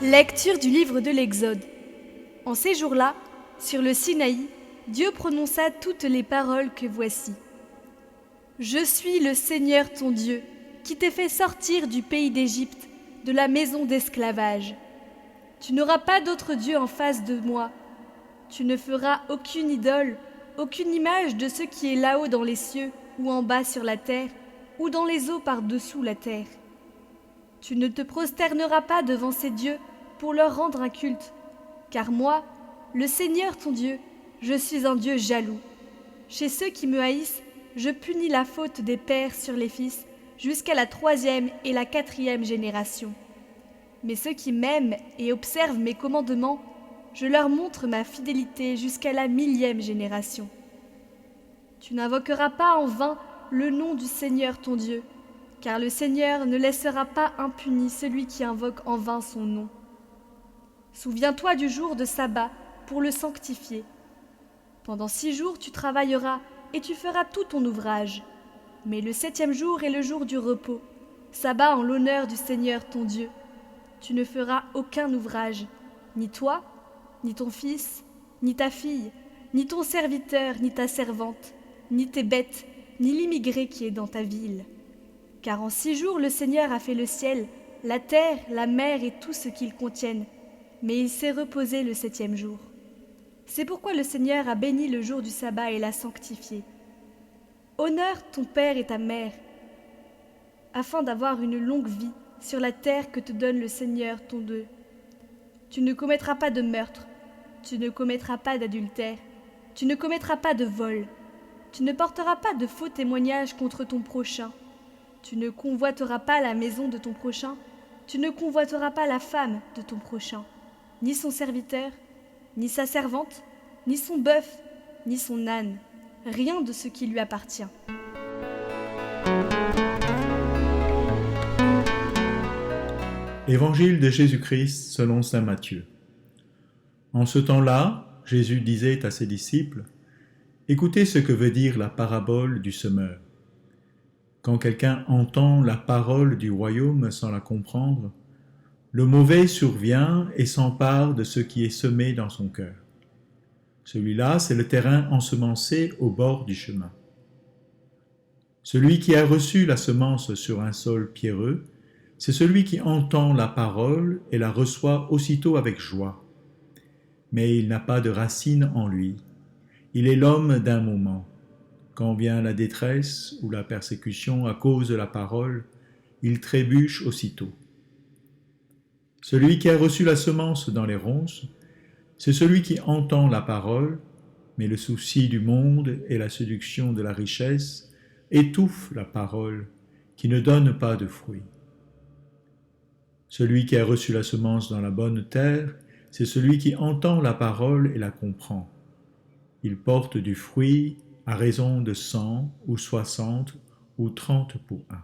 Lecture du livre de l'Exode. En ces jours-là, sur le Sinaï, Dieu prononça toutes les paroles que voici. Je suis le Seigneur ton Dieu, qui t'ai fait sortir du pays d'Égypte, de la maison d'esclavage. Tu n'auras pas d'autre Dieu en face de moi. Tu ne feras aucune idole, aucune image de ce qui est là-haut dans les cieux, ou en bas sur la terre, ou dans les eaux par-dessous la terre. Tu ne te prosterneras pas devant ces dieux pour leur rendre un culte, car moi, le Seigneur ton Dieu, je suis un Dieu jaloux. Chez ceux qui me haïssent, je punis la faute des pères sur les fils jusqu'à la 3e et la 4e génération. Mais ceux qui m'aiment et observent mes commandements, je leur montre ma fidélité jusqu'à la 1000e génération. Tu n'invoqueras pas en vain le nom du Seigneur ton Dieu, car le Seigneur ne laissera pas impuni celui qui invoque en vain son nom. Souviens-toi du jour de sabbat pour le sanctifier. Pendant 6 jours tu travailleras et tu feras tout ton ouvrage. Mais le 7e jour est le jour du repos, sabbat en l'honneur du Seigneur ton Dieu. Tu ne feras aucun ouvrage, ni toi, ni ton fils, ni ta fille, ni ton serviteur, ni ta servante, ni tes bêtes, ni l'immigré qui est dans ta ville. Car en 6 jours le Seigneur a fait le ciel, la terre, la mer et tout ce qu'ils contiennent, mais il s'est reposé le 7e jour. C'est pourquoi le Seigneur a béni le jour du sabbat et l'a sanctifié. Honore ton père et ta mère, afin d'avoir une longue vie sur la terre que te donne le Seigneur ton Dieu. Tu ne commettras pas de meurtre, tu ne commettras pas d'adultère, tu ne commettras pas de vol, tu ne porteras pas de faux témoignages contre ton prochain, tu ne convoiteras pas la maison de ton prochain, tu ne convoiteras pas la femme de ton prochain, ni son serviteur, ni sa servante, ni son bœuf, ni son âne, rien de ce qui lui appartient. Évangile de Jésus-Christ selon saint Matthieu. En ce temps-là, Jésus disait à ses disciples : « Écoutez ce que veut dire la parabole du semeur. Quand quelqu'un entend la parole du royaume sans la comprendre, le mauvais survient et s'empare de ce qui est semé dans son cœur. Celui-là, c'est le terrain ensemencé au bord du chemin. Celui qui a reçu la semence sur un sol pierreux, c'est celui qui entend la parole et la reçoit aussitôt avec joie. Mais il n'a pas de racine en lui. Il est l'homme d'un moment. Quand vient la détresse ou la persécution à cause de la parole, il trébuche aussitôt. Celui qui a reçu la semence dans les ronces, c'est celui qui entend la parole, mais le souci du monde et la séduction de la richesse étouffent la parole, qui ne donne pas de fruits. Celui qui a reçu la semence dans la bonne terre, c'est celui qui entend la parole et la comprend. Il porte du fruit à raison de 100 ou 60 ou 30 pour 1.